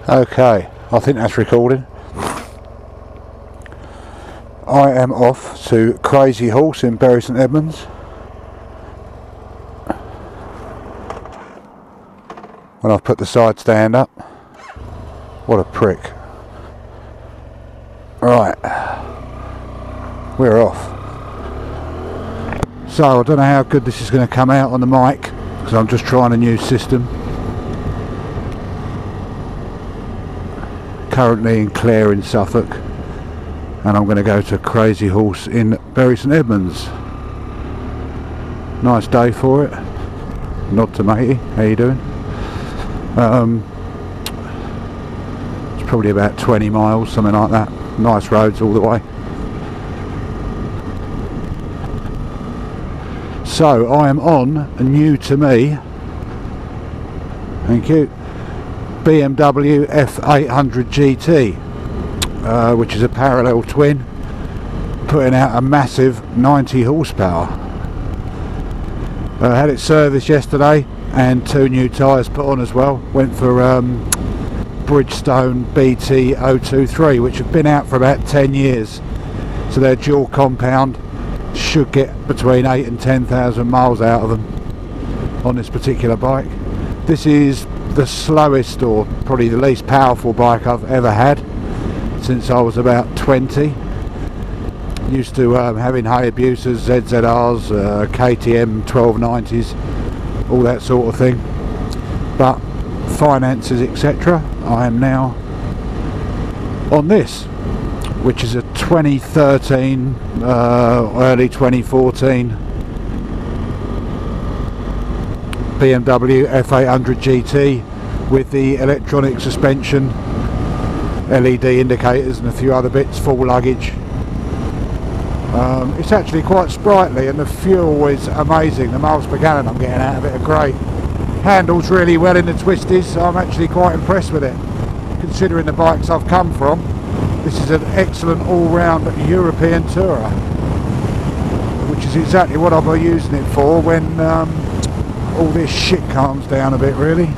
Okay, I think that's recording. I am off to Crazy Horse in Bury St Edmunds. When I've put the side stand up. What a prick. Right, we're off. So I don't know how good this is going to come out on the mic, because I'm just trying a new system. Currently in Clare in Suffolk, and I'm going to go to Crazy Horse in Bury St Edmunds. Nice day for it. Nod to matey, how you doing? It's probably about 20 miles, something like that. Nice roads all the way. So I am on a new to me, thank you, BMW F800GT, which is a parallel twin, putting out a massive 90 horsepower. I had it serviced yesterday and 2 new tyres put on as well. Went for Bridgestone BT023, which have been out for about 10 years. So they're dual compound, should get between 8 and 10,000 miles out of them on this particular bike. This is the slowest, or probably the least powerful bike I've ever had since I was about 20. Used to having Hayabusas, ZZRs, KTM 1290s, all that sort of thing, but finances etc. I am now on this, which is a 2013 early 2014 BMW F800 GT with the electronic suspension, LED indicators and a few other bits, full luggage. It's actually quite sprightly, and the fuel is amazing. The miles per gallon I'm getting out of it are great. Handles really well in the twisties, so I'm actually quite impressed with it. Considering the bikes I've come from, this is an excellent all-round European tourer, which is exactly what I'll be using it for when all this shit calms down a bit, really.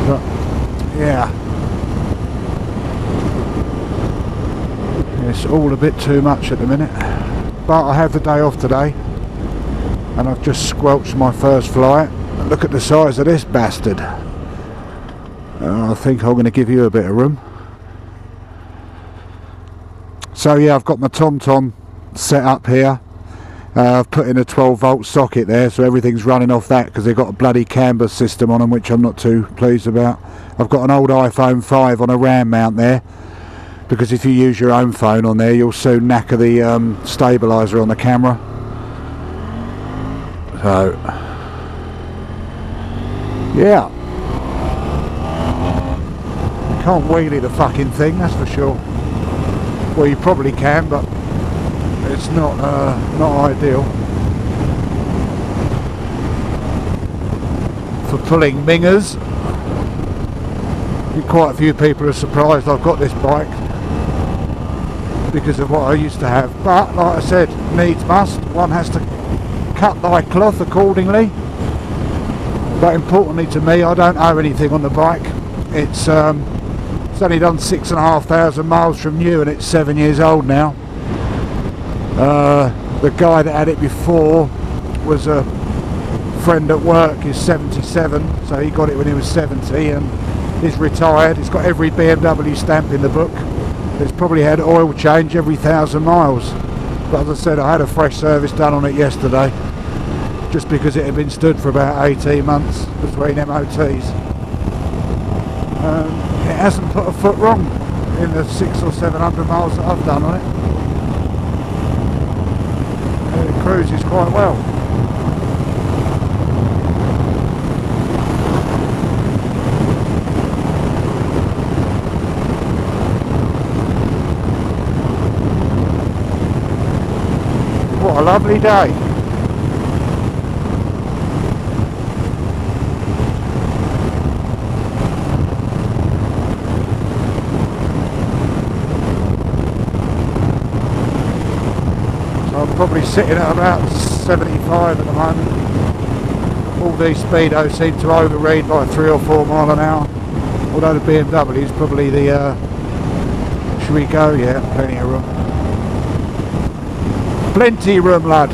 But yeah, it's all a bit too much at the minute, but I have the day off today and I've just squelched my first flight. Look at the size of this bastard. I think I'm going to give you a bit of room. So yeah, I've got my TomTom set up here. I've put in a 12 volt socket there, so everything's running off that, because they've got a bloody camber system on them, which I'm not too pleased about. I've got an old iPhone 5 on a RAM mount there, because if you use your own phone on there, you'll soon knacker the stabiliser on the camera. So yeah, you can't wheelie the fucking thing, that's for sure. Well, you probably can, but it's not ideal for pulling mingers. Quite a few people are surprised I've got this bike because of what I used to have, but like I said, needs must. One has to cut thy cloth accordingly. But importantly to me, I don't owe anything on the bike. It's only done 6,500 miles from new, and it's 7 years old now. The guy that had it before was a friend at work. He's 77, so he got it when he was 70, and he's retired. It's got every BMW stamp in the book. It's probably had oil change every 1,000 miles. But as I said, I had a fresh service done on it yesterday, just because it had been stood for about 18 months between MOTs. It hasn't put a foot wrong in the 600 or 700 miles that I've done on it. It cruises quite well. What a lovely day. I'm probably sitting at about 75 at the moment. All these speedos seem to overread by 3 or 4 miles an hour. although the BMW is probably the should we go? Yeah, plenty of room. Plenty of room, lad.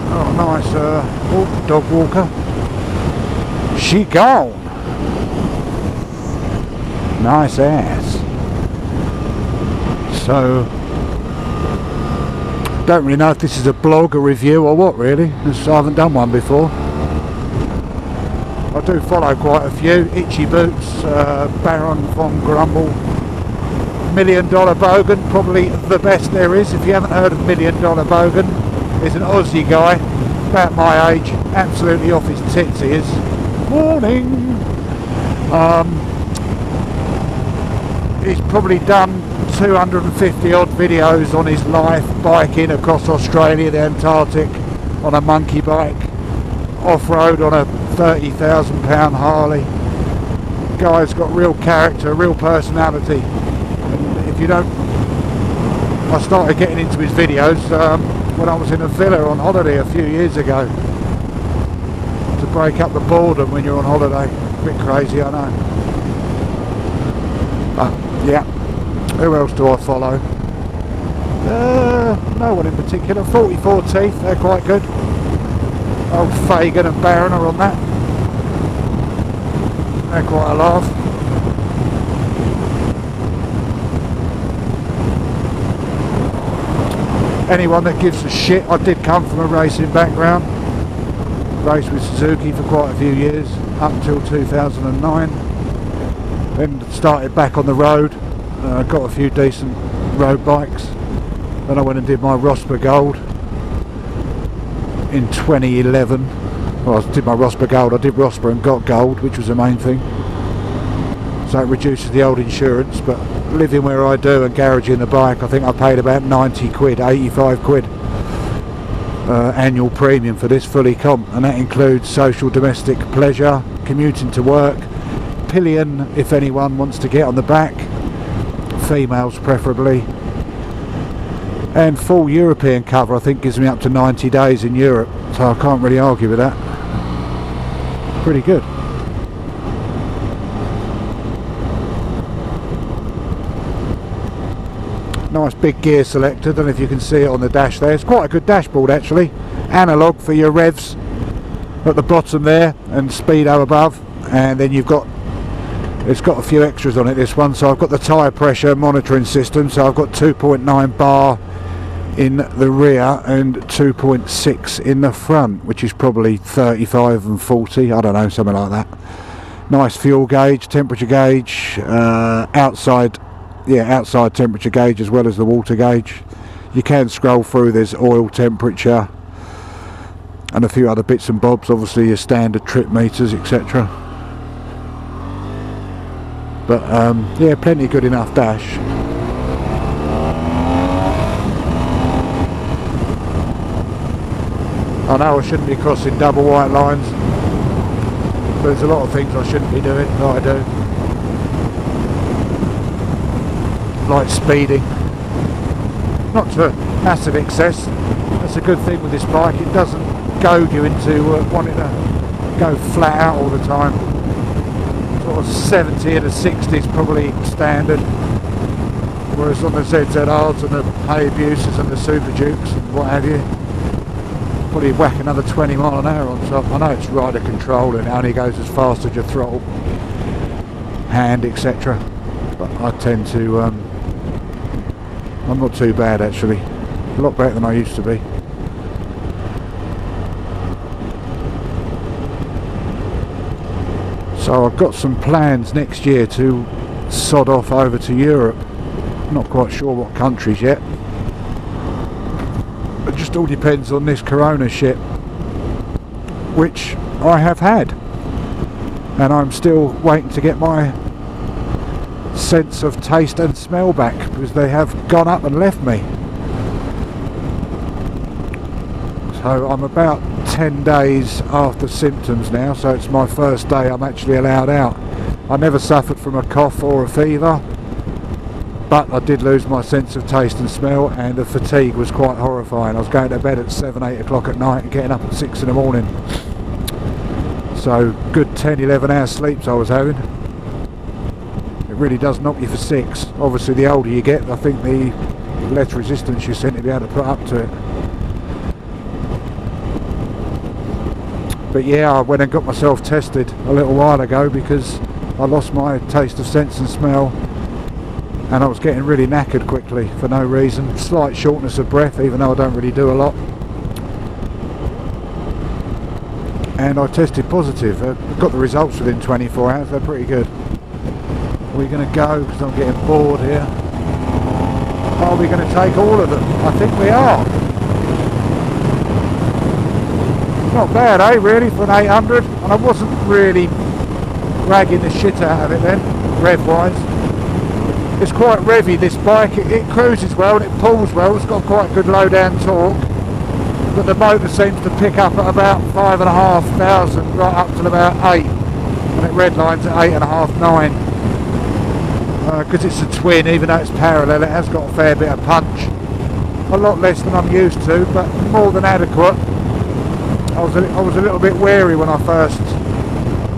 Oh, nice dog walker. She gone. Nice ass. So don't really know if this is a blog, a review or what really. I haven't done one before. I do follow quite a few. Itchy Boots, Baron von Grumble, $1 Million Bogan, probably the best there is. If you haven't heard of $1 Million Bogan, he's an Aussie guy, about my age, absolutely off his tits he is. Morning! He's probably done 250 odd videos on his life, biking across Australia, the Antarctic, on a monkey bike, off-road on a £30,000 Harley. Guy's got real character, real personality. And if you don't, I started getting into his videos when I was in a villa on holiday a few years ago, to break up the boredom when you're on holiday. A bit crazy, I know. Yeah. Who else do I follow? No one in particular. 44 Teeth, they're quite good. Old Fagan and Baron are on that. They're quite a laugh. Anyone that gives a shit, I did come from a racing background. Raced with Suzuki for quite a few years, up until 2009. Then started back on the road. Got a few decent road bikes. Then I went and did my Rosper Gold in 2011. Well, I did my Rosper Gold. I did Rosper and got Gold, which was the main thing. So it reduces the old insurance, but living where I do and garaging the bike, I think I paid about 90 quid, 85 quid annual premium for this fully comp, and that includes social domestic pleasure, commuting to work, pillion if anyone wants to get on the back, females preferably, and full European cover. I think gives me up to 90 days in Europe, so I can't really argue with that. Pretty good. Nice big gear selector. Don't know if you can see it on the dash there. It's quite a good dashboard actually. Analog for your revs at the bottom there and speedo above, and then you've got, it's got a few extras on it, this one. So I've got the tyre pressure monitoring system, so I've got 2.9 bar in the rear and 2.6 in the front, which is probably 35 and 40, I don't know, something like that. Nice fuel gauge, temperature gauge, outside temperature gauge as well as the water gauge. You can scroll through, there's oil temperature and a few other bits and bobs, obviously your standard trip meters, etc. But yeah, plenty good enough dash. I know I shouldn't be crossing double white lines, but there's a lot of things I shouldn't be doing that I do. Like speeding, not to massive excess. That's a good thing with this bike, it doesn't goad you into wanting to go flat out all the time. Sort of 70 and a 60 is probably standard, whereas on the ZZRs and the Hayabusas and the Super Dukes and what have you, probably whack another 20 mile an hour on top. I know it's rider control and it only goes as fast as your throttle, hand, etc. But I tend to, I'm not too bad actually, a lot better than I used to be. So I've got some plans next year to sod off over to Europe. Not quite sure what countries yet. It just all depends on this corona shit, which I have had, and I'm still waiting to get my sense of taste and smell back, because they have gone up and left me. So I'm about 10 days after symptoms now, so it's my first day I'm actually allowed out. I never suffered from a cough or a fever, but I did lose my sense of taste and smell, and the fatigue was quite horrifying. I was going to bed at 7, 8 o'clock at night and getting up at 6 in the morning. So good 10-11 hours sleeps I was having. It really does knock you for 6. Obviously the older you get, I think the less resistance you seem to be able to put up to it. But yeah, I went and got myself tested a little while ago because I lost my taste of sense and smell, and I was getting really knackered quickly for no reason. Slight shortness of breath, even though I don't really do a lot. And I tested positive. I got the results within 24 hours. They're pretty good. Are we going to go? Because I'm getting bored here. Are we going to take all of them? I think we are. Not bad, eh, really, for an 800. And I wasn't really ragging the shit out of it then, rev-wise. It's quite revvy, this bike. It cruises well and it pulls well. It's got quite good low-down torque. But the motor seems to pick up at about 5,500 right up to about 8. And it redlines at 8.5, 9. Because it's a twin, even though it's parallel, it has got a fair bit of punch. A lot less than I'm used to, but more than adequate. I was a little bit wary when I first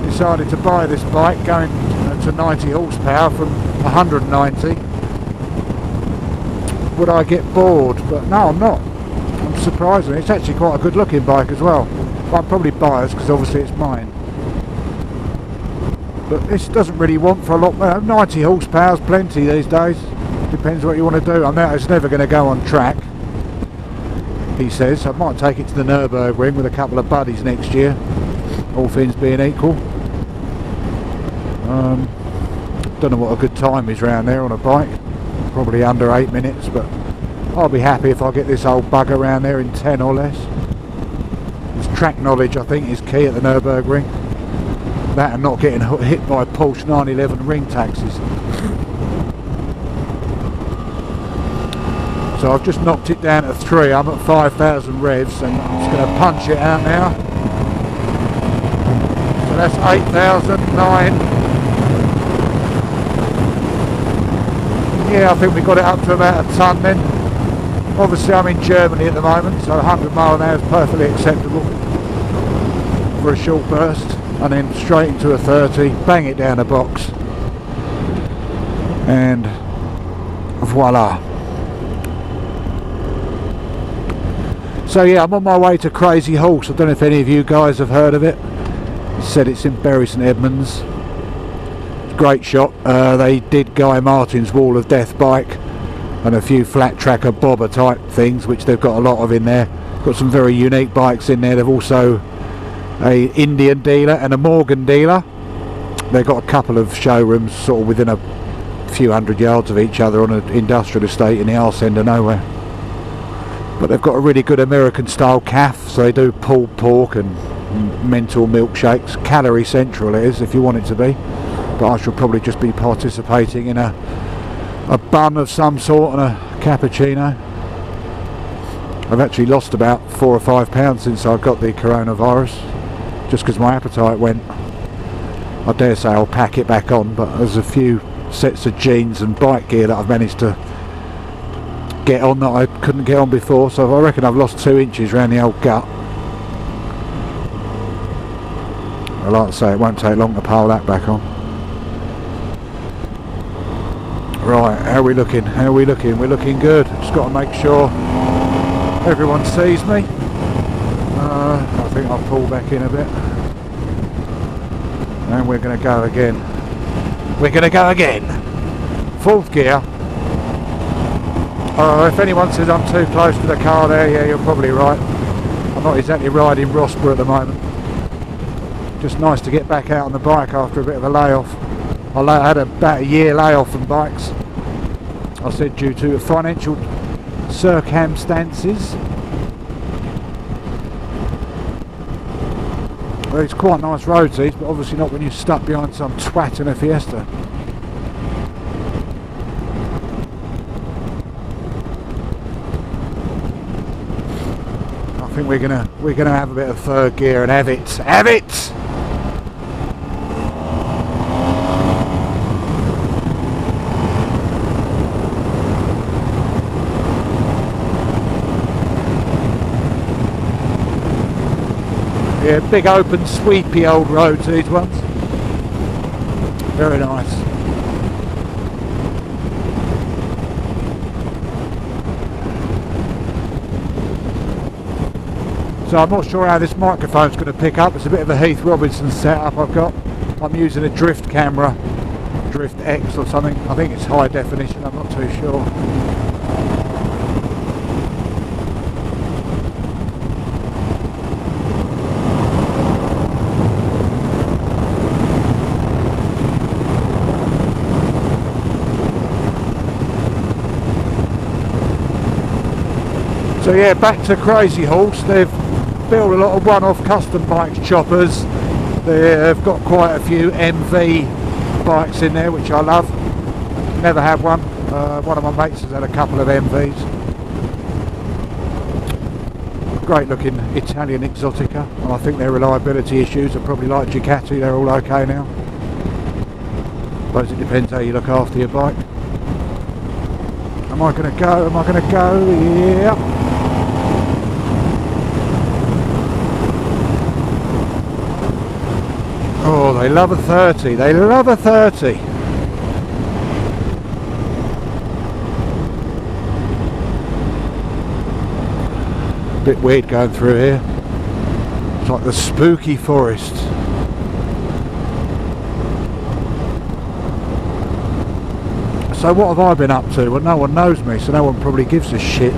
decided to buy this bike, going to 90 horsepower from 190. Would I get bored? But no, I'm not. I'm surprised. It's actually quite a good looking bike as well. But I'm probably biased because obviously it's mine. But this doesn't really want for a lot. 90 horsepower is plenty these days. Depends what you want to do. I know it's never going to go on track, he says. I might take it to the Nürburgring with a couple of buddies next year, all things being equal. Don't know what a good time is round there on a bike. Probably under 8 minutes, but I'll be happy if I get this old bug around there in 10 or less. This track knowledge, I think, is key at the Nürburgring. That and not getting hit by Porsche 911 ring taxis. So I've just knocked it down to 3. I'm at 5,000 revs and I'm just going to punch it out now. So that's 8,009. Yeah, I think we got it up to about a tonne then. Obviously I'm in Germany at the moment, so 100 mile an hour is perfectly acceptable for a short burst. And then straight into a 30, bang it down a box, and voila. So yeah, I'm on my way to Crazy Horse. I don't know if any of you guys have heard of it. It said it's in Bury St Edmunds. Great shop. They did Guy Martin's Wall of Death bike and a few flat tracker bobber type things, which they've got a lot of in there. Got some very unique bikes in there. They've also a Indian dealer and a Morgan dealer. They've got a couple of showrooms sort of within a few hundred yards of each other on an industrial estate in the arse end of nowhere. But they've got a really good American style calf, so they do pulled pork and mental milkshakes. Calorie central it is, if you want it to be. But I should probably just be participating in a bun of some sort and a cappuccino. I've actually lost about 4 or 5 pounds since I got the coronavirus, just because my appetite went. I dare say I'll pack it back on, but there's a few sets of jeans and bike gear that I've managed to get on that I couldn't get on before, so I reckon I've lost 2 inches around the old gut. I like to say it won't take long to pile that back on. Right, how are we looking? How are we looking? We're looking good. Just got to make sure everyone sees me. I think I'll pull back in a bit. And we're going to go again. We're going to go again. 4th gear. If anyone says I'm too close to the car there, yeah, you're probably right. I'm not exactly riding Rossborough at the moment. Just nice to get back out on the bike after a bit of a layoff. I had about a year layoff from bikes. I said due to financial circumstances. Well, it's quite nice roads these, but obviously not when you're stuck behind some twat in a Fiesta. I think we're gonna have a bit of 3rd gear and have it. Have it! Yeah, big open sweepy old roads, these ones. Very nice. So I'm not sure how this microphone's going to pick up. It's a bit of a Heath Robinson setup I've got. I'm using a drift camera, Drift X or something. I think it's high definition, I'm not too sure. So yeah, back to Crazy Horse. They've built a lot of one-off custom bikes choppers. They've got quite a few MV bikes in there, which I love. Never had one. One of my mates has had a couple of MVs. Great looking Italian Exotica, and I think their reliability issues are probably like Ducati, they're all okay now. Suppose it depends how you look after your bike. Am I going to go? Am I going to go? Yeah. Oh, they love a 30. They love a 30. Bit weird going through here. It's like the spooky forest. So what have I been up to? Well, no one knows me, so no one probably gives a shit.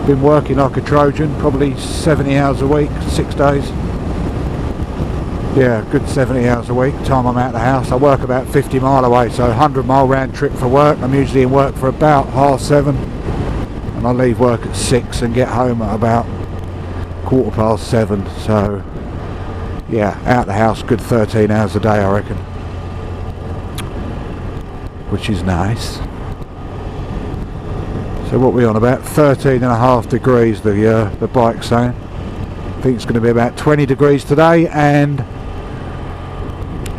Been working like a Trojan, probably 70 hours a week, 6 days. Yeah, good 70 hours a week, time I'm out of the house. I work about 50 mile away, so 100-mile round trip for work. I'm usually in work for about 7:30, and I leave work at 6 and get home at about 7:15. So yeah, out of the house, good 13 hours a day, I reckon, which is nice. So what are we on, about 13.5 degrees, the bike's saying. I think it's going to be about 20 degrees today and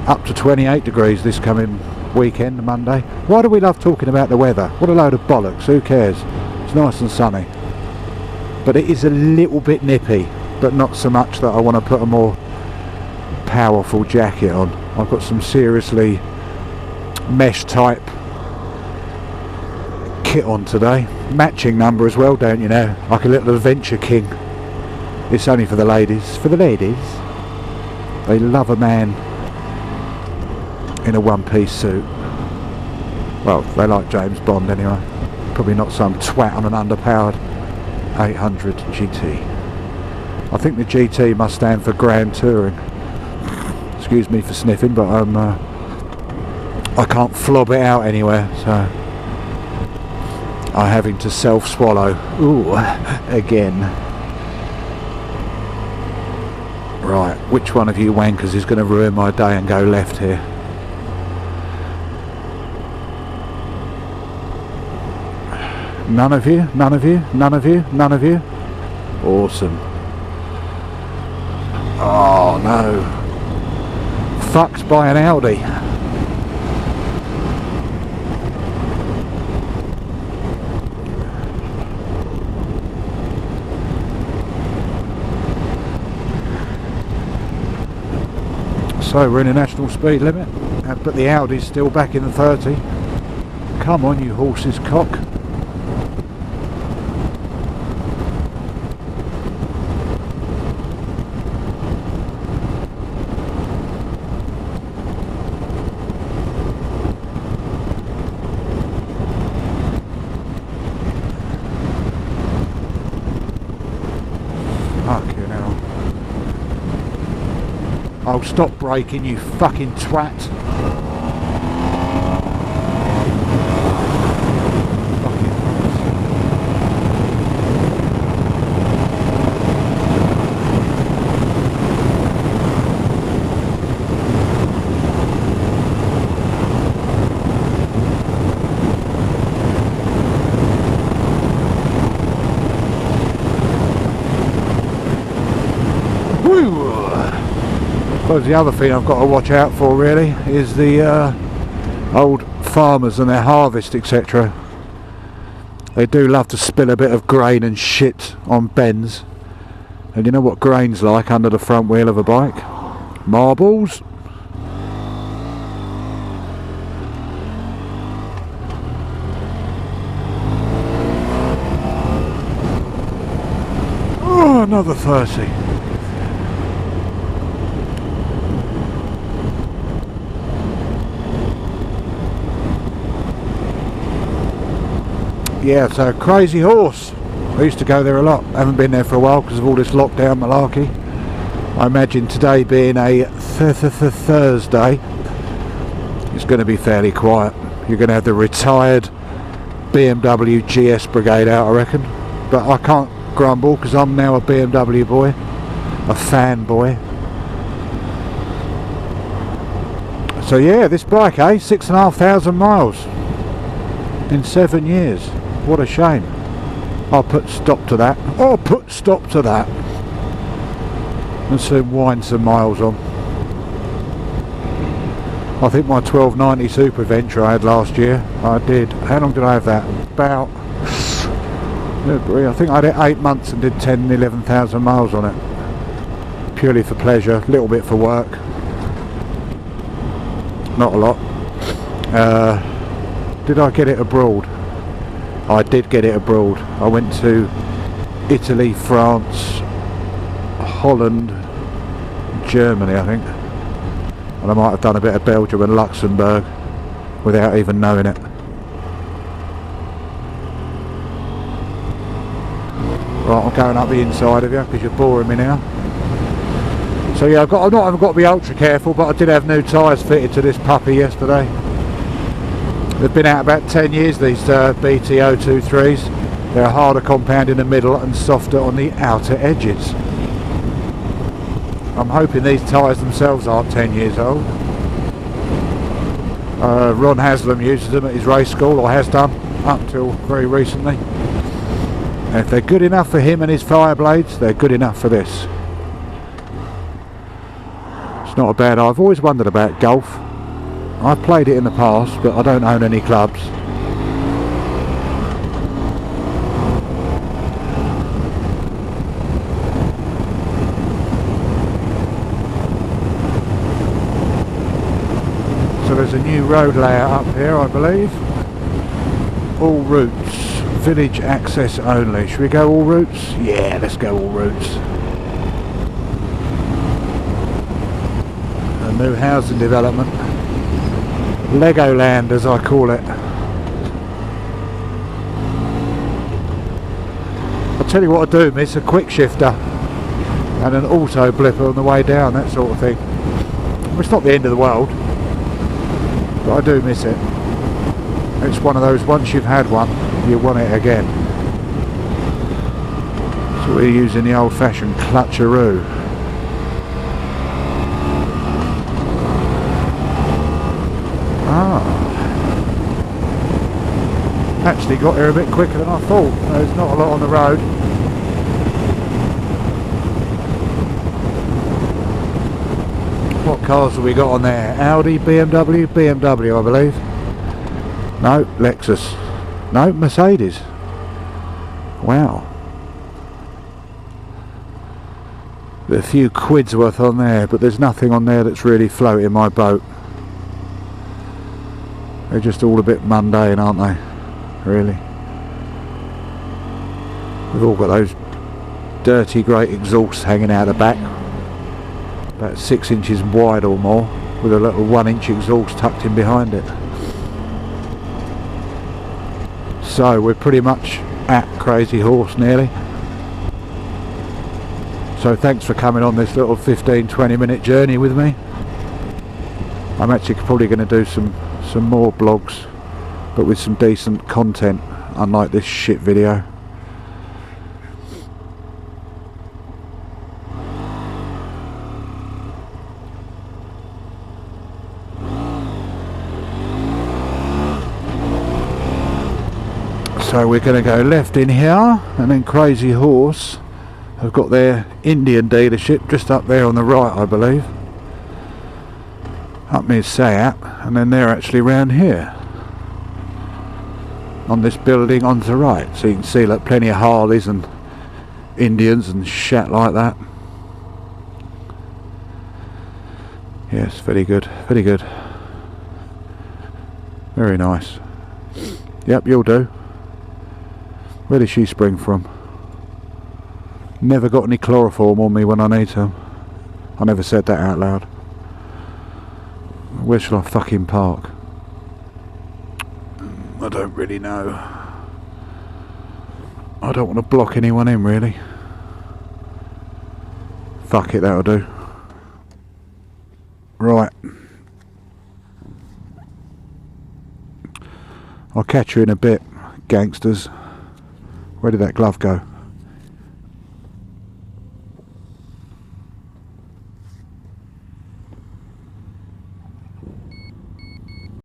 up to 28 degrees this coming weekend, Monday. Why do we love talking about the weather? What a load of bollocks, who cares? It's nice and sunny. But it is a little bit nippy, but not so much that I want to put a more powerful jacket on. I've got some seriously mesh type kit on today. Matching number as well, don't you know? Like a little Adventure King. It's only for the ladies. For the ladies. They love a man in a one-piece suit. Well, they like James Bond anyway. Probably not some twat on an underpowered 800 GT. I think the GT must stand for Grand Touring. Excuse me for sniffing, but I can't flob it out anywhere, so I'm having to self-swallow. Ooh, again. Right, which one of you wankers is going to ruin my day and go left here? None of you? None of you? None of you? None of you? Awesome. Oh no. Fucked by an Audi. So we're in a national speed limit, but the Audi's still back in the 30. Come on, you horse's cock. Fucking hell. Oh, stop braking, you fucking twat. I suppose the other thing I've got to watch out for really is the old farmers and their harvest, etc. They do love to spill a bit of grain and shit on bends, And you know what grain's like under the front wheel of a bike? Marbles. Oh, another 30. Yeah, so Crazy Horse. I used to go there a lot. Haven't been there for a while because of all this lockdown malarkey. I imagine today being a Thursday, it's going to be fairly quiet. You're going to have the retired BMW GS brigade out, I reckon. But I can't grumble because I'm now a BMW boy, a fanboy. So yeah, this bike, 6,500 miles in 7 years. What a shame. I'll put stop to that. I'll put stop to that. And soon wind some miles on. I think my 1290 Super Adventure I had last year, I did. How long did I have that? About, I think I had it 8 months and did 10, 11,000 miles on it. Purely for pleasure, a little bit for work. Not a lot. Did I get it abroad? I did get it abroad. I went to Italy, France, Holland, Germany I think, and I might have done a bit of Belgium and Luxembourg without even knowing it. Right, I'm going up the inside of you because you're boring me now. So yeah, I've got to be ultra careful, but I did have new tyres fitted to this puppy yesterday. They've been out about 10 years, these BT 023s. They're a harder compound in the middle and softer on the outer edges. I'm hoping these tyres themselves aren't 10 years old. Ron Haslam uses them at his race school, or has done, up till very recently. And if they're good enough for him and his Fireblades, they're good enough for this. It's not a bad. I've always wondered about golf. I've played it in the past, but I don't own any clubs. So there's a new road layout up here, I believe. All routes, village access only. Should we go all routes? Yeah, let's go all routes. A new housing development. Legoland, as I call it. I'll tell you what I do miss, a quick shifter and an auto blipper on the way down, that sort of thing. Well, it's not the end of the world, but I do miss it. It's one of those, once you've had one, you want it again. So we're using the old-fashioned clutcheroo. Actually got here a bit quicker than I thought. There's not a lot on the road. What cars have we got on there? Audi, BMW, BMW I believe. No, Lexus. No, Mercedes. Wow. There's a few quids worth on there, but there's nothing on there that's really floating my boat. They're just all a bit mundane, aren't they? Really. We've all got those dirty great exhausts hanging out the back, about 6 inches wide or more, with a little 1-inch exhaust tucked in behind it. So we're pretty much at Crazy Horse nearly. So thanks for coming on this little 15-20 minute journey with me. I'm actually probably going to do some more blogs, but with some decent content, unlike this shit video. So we're going to go left in here, and then Crazy Horse have got their Indian dealership just up there on the right, I believe, up near Sayat, and then they're actually round here on this building on the right. So you can see like plenty of Harleys and Indians and shit like that. Yes, very good, very good. Very nice. Yep, you'll do. Where did she spring from? Never got any chloroform on me when I need some. I never said that out loud. Where should I fucking park? I don't really know. I don't want to block anyone in, really. Fuck it, that'll do. Right. I'll catch you in a bit, gangsters. Where did that glove go?